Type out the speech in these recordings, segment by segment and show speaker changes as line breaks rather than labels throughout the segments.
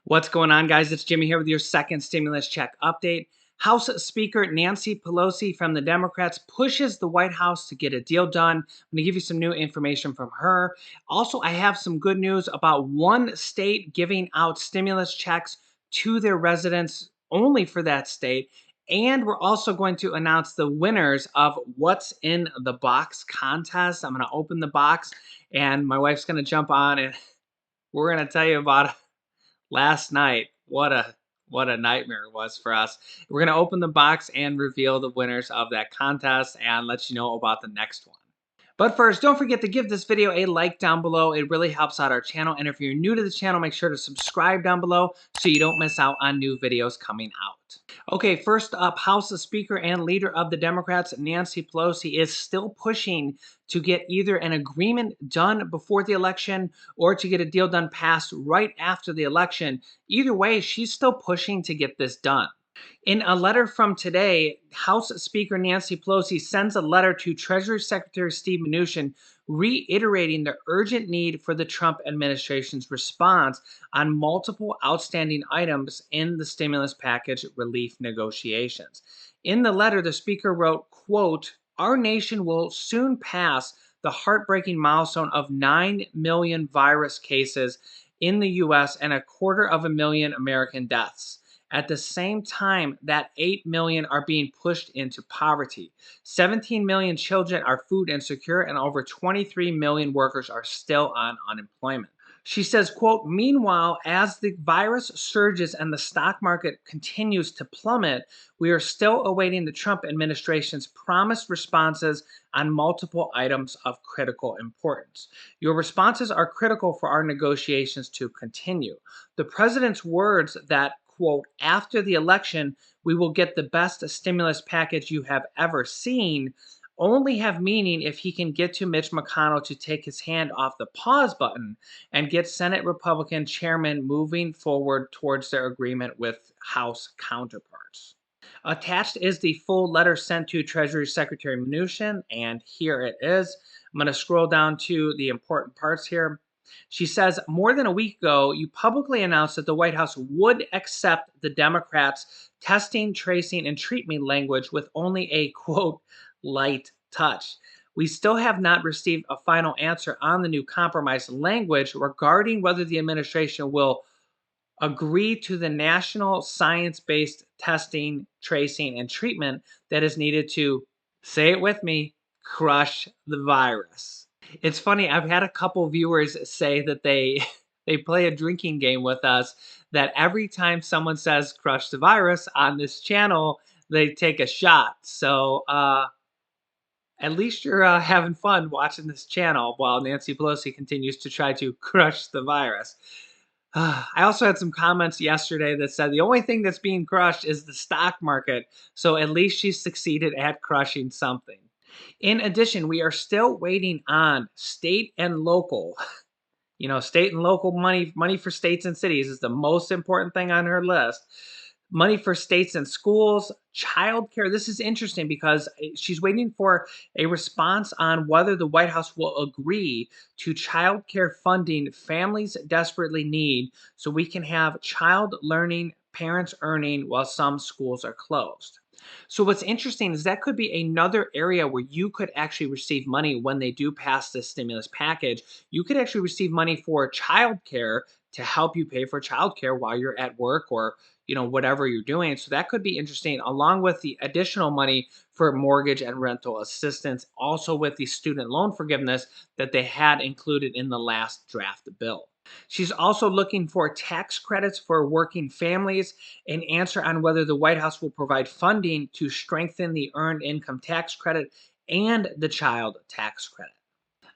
What's going on, guys? It's Jimmy here with your second stimulus check update. House Speaker Nancy Pelosi from the Democrats pushes the White House to get a deal done. I'm going to give you some new information from her. Also, I have some good news about one state giving out stimulus checks to their residents only for that state. And we're also going to announce the winners of What's in the Box contest. I'm going to open the box and my wife's going to jump on and we're going to tell you about last night. What a nightmare it was for us. We're going to open the box and reveal the winners of that contest and let you know about the next one. But first, don't forget to give this video a like down below. It really helps out our channel. And if you're new to the channel, make sure to subscribe down below so you don't miss out on new videos coming out. Okay, first up, House Speaker and leader of the Democrats, Nancy Pelosi, is still pushing to get either an agreement done before the election or to get a deal done passed right after the election. Either way, she's still pushing to get this done. In a letter from today, House Speaker Nancy Pelosi sends a letter to Treasury Secretary Steve Mnuchin reiterating the urgent need for the Trump administration's response on multiple outstanding items in the stimulus package relief negotiations. In the letter, the speaker wrote, quote, "Our nation will soon pass the heartbreaking milestone of 9 million virus cases in the U.S. and 250,000 American deaths. At the same time, that 8 million are being pushed into poverty. 17 million children are food insecure, and over 23 million workers are still on unemployment." She says, quote, "Meanwhile, as the virus surges and the stock market continues to plummet, we are still awaiting the Trump administration's promised responses on multiple items of critical importance. Your responses are critical for our negotiations to continue. The president's words that, quote, after the election, we will get the best stimulus package you have ever seen, only have meaning if he can get to Mitch McConnell to take his hand off the pause button and get Senate Republican chairmen moving forward towards their agreement with House counterparts." Attached is the full letter sent to Treasury Secretary Mnuchin, and here it is. I'm going to scroll down to the important parts here. She says, "More than a week ago, you publicly announced that the White House would accept the Democrats' testing, tracing, and treatment language with only a, quote, light touch. We still have not received a final answer on the new compromise language regarding whether the administration will agree to the national science-based testing, tracing, and treatment that is needed to, say it with me, crush the virus." It's funny, I've had a couple viewers say that they they play a drinking game with us, that every time someone says crush the virus on this channel, they take a shot. So at least you're having fun watching this channel while Nancy Pelosi continues to try to crush the virus. I also had some comments yesterday that said the only thing that's being crushed is the stock market. So at least she succeeded at crushing something. In addition, we are still waiting on state and local. State and local money for states and cities is the most important thing on her list. Money for states and schools, childcare. This is interesting because she's waiting for a response on whether the White House will agree to childcare funding families desperately need so we can have child learning, parents earning while some schools are closed. So what's interesting is that could be another area where you could actually receive money when they do pass this stimulus package. You could actually receive money for childcare to help you pay for childcare while you're at work or whatever you're doing. So that could be interesting, along with the additional money for mortgage and rental assistance, also with the student loan forgiveness that they had included in the last draft bill. She's also looking for tax credits for working families, an answer on whether the White House will provide funding to strengthen the earned income tax credit and the child tax credit.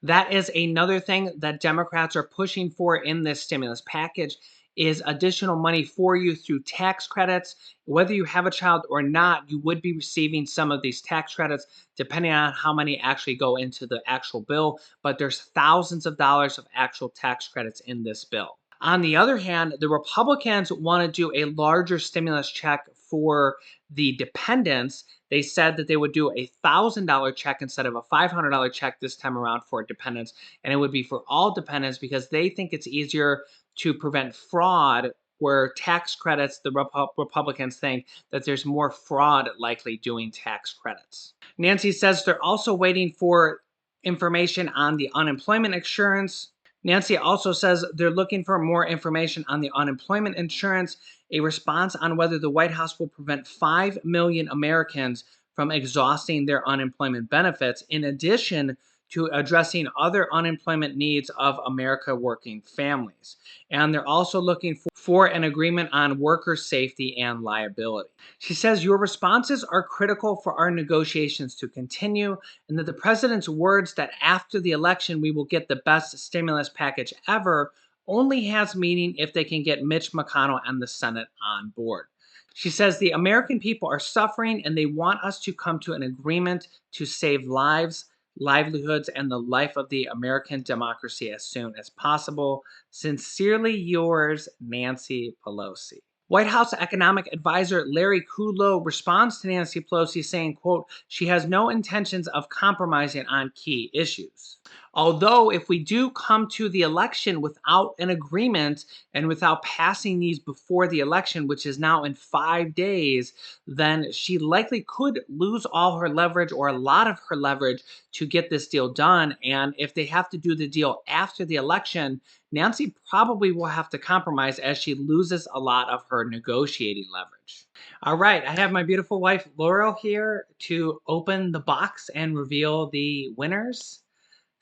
That is another thing that Democrats are pushing for in this stimulus package is additional money for you through tax credits. Whether you have a child or not, you would be receiving some of these tax credits depending on how many actually go into the actual bill, but there's thousands of dollars of actual tax credits in this bill. On the other hand, the Republicans want to do a larger stimulus check for the dependents. They said that they would do a $1,000 check instead of a $500 check this time around for dependents, and it would be for all dependents because they think it's easier to prevent fraud where tax credits, the Republicans think that there's more fraud likely doing tax credits. Nancy says they're also waiting for information on the unemployment insurance. Nancy also says they're looking for more information on the unemployment insurance, a response on whether the White House will prevent 5 million Americans from exhausting their unemployment benefits, in addition to addressing other unemployment needs of America working families. And they're also looking for an agreement on worker safety and liability. She says your responses are critical for our negotiations to continue, and that the president's words that after the election we will get the best stimulus package ever only has meaning if they can get Mitch McConnell and the Senate on board. She says the American people are suffering and they want us to come to an agreement to save lives, livelihoods, and the life of the American democracy as soon as possible. Sincerely yours, Nancy Pelosi. White House economic advisor Larry Kudlow responds to Nancy Pelosi saying, quote, she has no intentions of compromising on key issues. Although if we do come to the election without an agreement and without passing these before the election, which is now in 5 days, then she likely could lose all her leverage or a lot of her leverage to get this deal done. And if they have to do the deal after the election, Nancy probably will have to compromise as she loses a lot of her negotiating leverage. All right, I have my beautiful wife Laurel here to open the box and reveal the winners.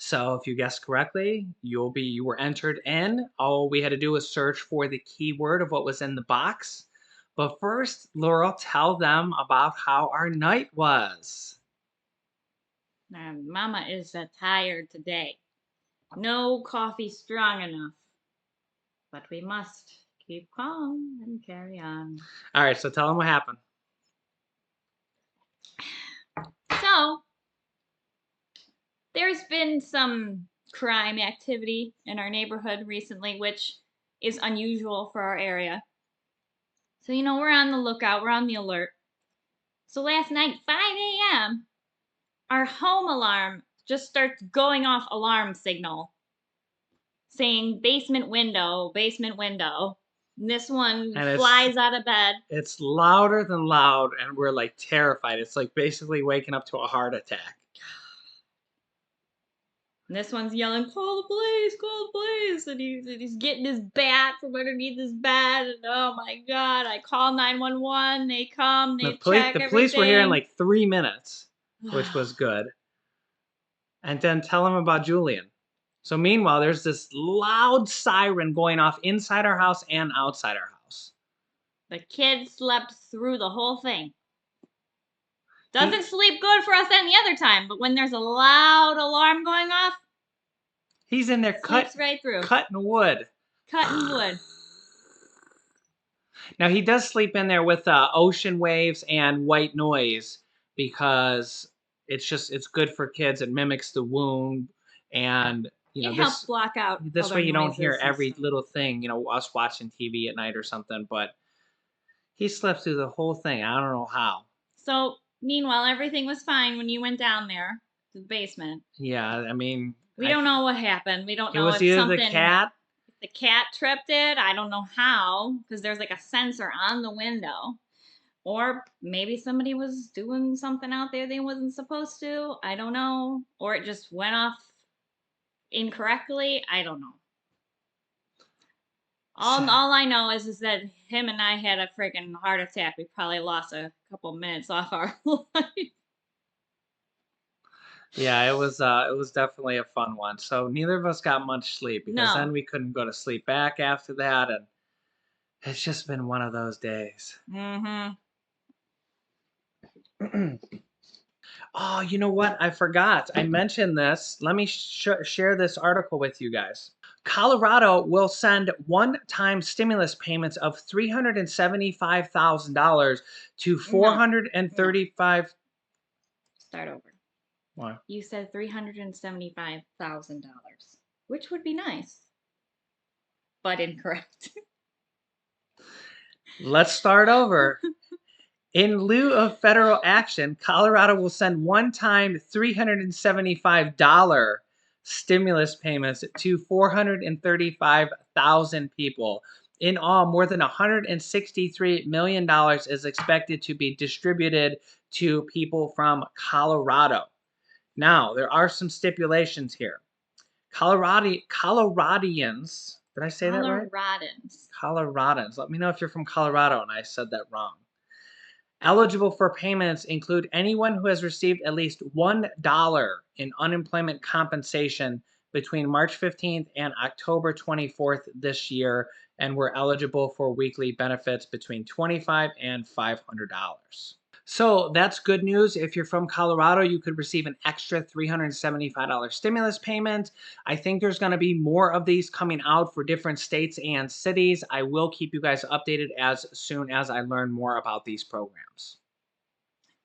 So if you guessed correctly, you were entered in. All we had to do was search for the keyword of what was in the box. But first, Laurel, tell them about how our night was.
Mama is tired today. No coffee strong enough. But we must keep calm and carry on.
All right, so tell them what happened.
So, there's been some crime activity in our neighborhood recently, which is unusual for our area. So, we're on the lookout, we're on the alert. So last night, 5 a.m., our home alarm just starts going off alarm signal saying basement window, basement window. And this one
And
flies out of bed.
It's louder than loud, and we're like terrified. It's like basically waking up to a heart attack.
And this one's yelling, call the police, call the police. And he's getting his bat from underneath his bed. And oh my God, I call 911. They come, they check
The police
everything.
were here in like 3 minutes, which was good. And then tell them about Julian. So meanwhile, there's this loud siren going off inside our house and outside our house.
The kid slept through the whole thing. Doesn't sleep good for us any other time, but when there's a loud alarm going off,
he's in there
right through.
Cutting wood.
Cutting wood.
Now he does sleep in there with ocean waves and white noise because it's good for kids. It mimics the womb, and
it helps block out.
This way you don't hear every little thing. Us watching TV at night or something. But he slept through the whole thing. I don't know how.
So meanwhile, everything was fine when you went down there to the basement.
Yeah, I mean,
we don't know what happened. We don't know
if either the cat.
The cat tripped it. I don't know how, because there's like a sensor on the window. Or maybe somebody was doing something out there they wasn't supposed to. I don't know. Or it just went off incorrectly. I don't know. All I know is that him and I had a freaking heart attack. We probably lost a couple minutes off our life.
Yeah, it was definitely a fun one. So neither of us got much sleep because then we couldn't go to sleep back after that, and it's just been one of those days.
Mm-hmm.
Oh, you know what? I forgot. I mentioned this. Let me share this article with you guys. Colorado will send one-time stimulus payments of $375,000 to 435.
No. Start over.
What?
You said $375,000, which would be nice, but incorrect.
Let's start over. In lieu of federal action, Colorado will send one-time $375 stimulus payments to 435,000 people In all, more than $163 million is expected to be distributed to people from Colorado. Now, there are some stipulations here. Coloradians, did I say that right? Coloradans. Let me know if you're from Colorado and I said that wrong. Eligible for payments include anyone who has received at least $1 in unemployment compensation between March 15th and October 24th this year, and were eligible for weekly benefits between $25 and $500. So that's good news. If you're from Colorado, you could receive an extra $375 stimulus payment. I think there's going to be more of these coming out for different states and cities. I will keep you guys updated as soon as I learn more about these programs.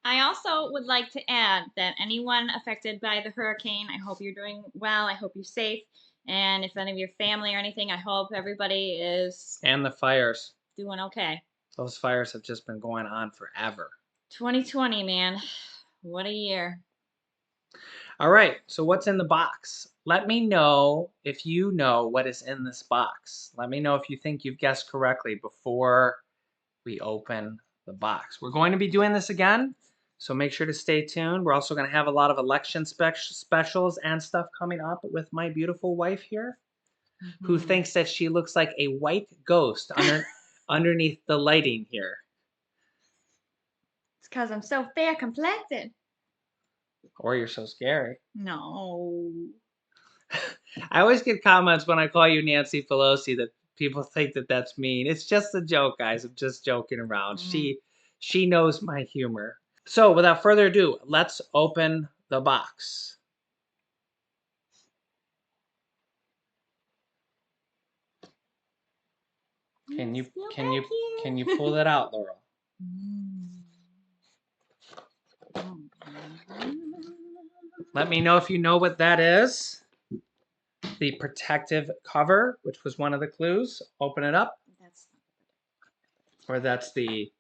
I also would like to add that anyone affected by the hurricane, I hope you're doing well. I hope you're safe. And if any of your family or anything, I hope everybody is
And the fires.
doing okay.
Those fires have just been going on forever.
2020, man. What a year.
All right, so what's in the box? Let me know if you know what is in this box. Let me know if you think you've guessed correctly before we open the box. We're going to be doing this again, so make sure to stay tuned. We're also going to have a lot of election specials and stuff coming up with my beautiful wife here, who thinks that she looks like a white ghost underneath the lighting here.
It's because I'm so fair complected.
Or you're so scary.
No.
I always get comments when I call you Nancy Pelosi that people think that that's mean. It's just a joke, guys. I'm just joking around. She knows my humor. So without further ado, let's open the box. Can you pull that out, Laurel? Let me know if you know what that is. The protective cover, which was one of the clues. Open it up. Or that's the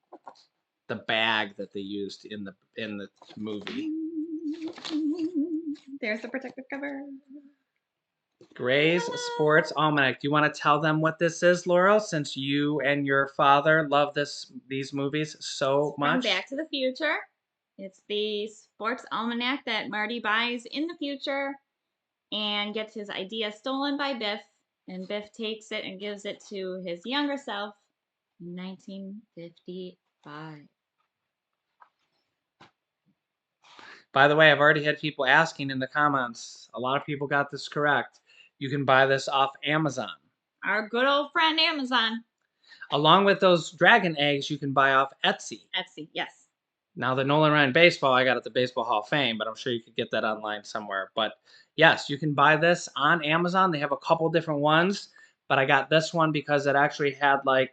bag that they used in the movie.
There's the protective cover.
Gray's Sports Almanac. Do you want to tell them what this is, Laurel, since you and your father love these movies so much?
From Back to the Future. It's the sports almanac that Marty buys in the future and gets his idea stolen by Biff, and Biff takes it and gives it to his younger self in 1955.
By the way, I've already had people asking in the comments. A lot of people got this correct. You can buy this off Amazon.
Our good old friend Amazon.
Along with those dragon eggs, you can buy off Etsy.
Etsy, yes.
Now, the Nolan Ryan baseball, I got at the Baseball Hall of Fame, but I'm sure you could get that online somewhere. But yes, you can buy this on Amazon. They have a couple different ones, but I got this one because it actually had
It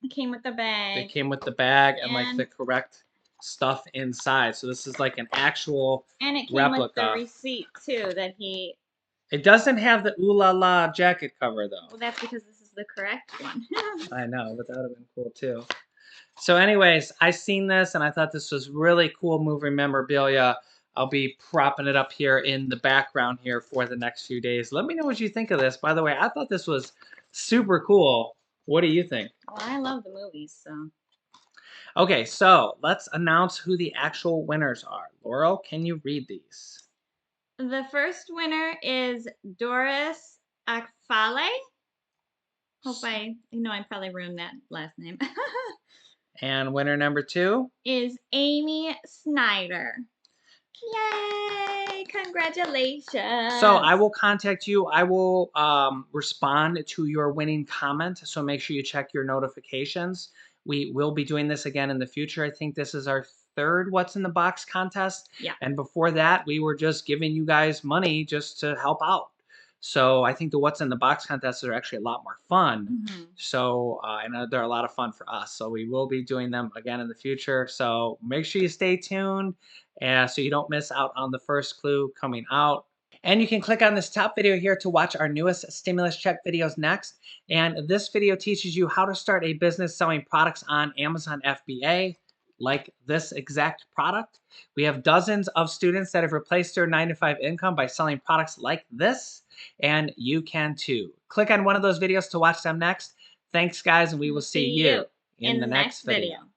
came with the bag.
It came with the bag and like the correct stuff inside. So this is like an actual replica.
And it came with the receipt too that he...
It doesn't have the ooh la la jacket cover though.
Well, that's because this is the correct one.
I know, but that would have been cool too. So anyways, I seen this and I thought this was really cool movie memorabilia. I'll be propping it up here in the background here for the next few days. Let me know what you think of this. By the way, I thought this was super cool. What do you think?
Well, I love the movies, so.
Okay, so let's announce who the actual winners are. Laurel, can you read these?
The first winner is Doris Akfale. Hope I probably ruined that last name.
And winner number 2
is Amy Snyder. Yay! Congratulations.
So I will contact you. I will respond to your winning comment. So make sure you check your notifications. We will be doing this again in the future. I think this is our 3rd What's in the Box contest.
Yeah.
And before that, we were just giving you guys money just to help out. So I think the What's in the Box contests are actually a lot more fun. So, and they're a lot of fun for us. So we will be doing them again in the future. So make sure you stay tuned so you don't miss out on the first clue coming out. And you can click on this top video here to watch our newest stimulus check videos next. And this video teaches you how to start a business selling products on Amazon FBA, like this exact product. We have dozens of students that have replaced their 9-to-5 income by selling products like this, and you can too. Click on one of those videos to watch them next. Thanks, guys, and we will
We'll
see
see
you
you
in
in
the
the
next
next
video.
video.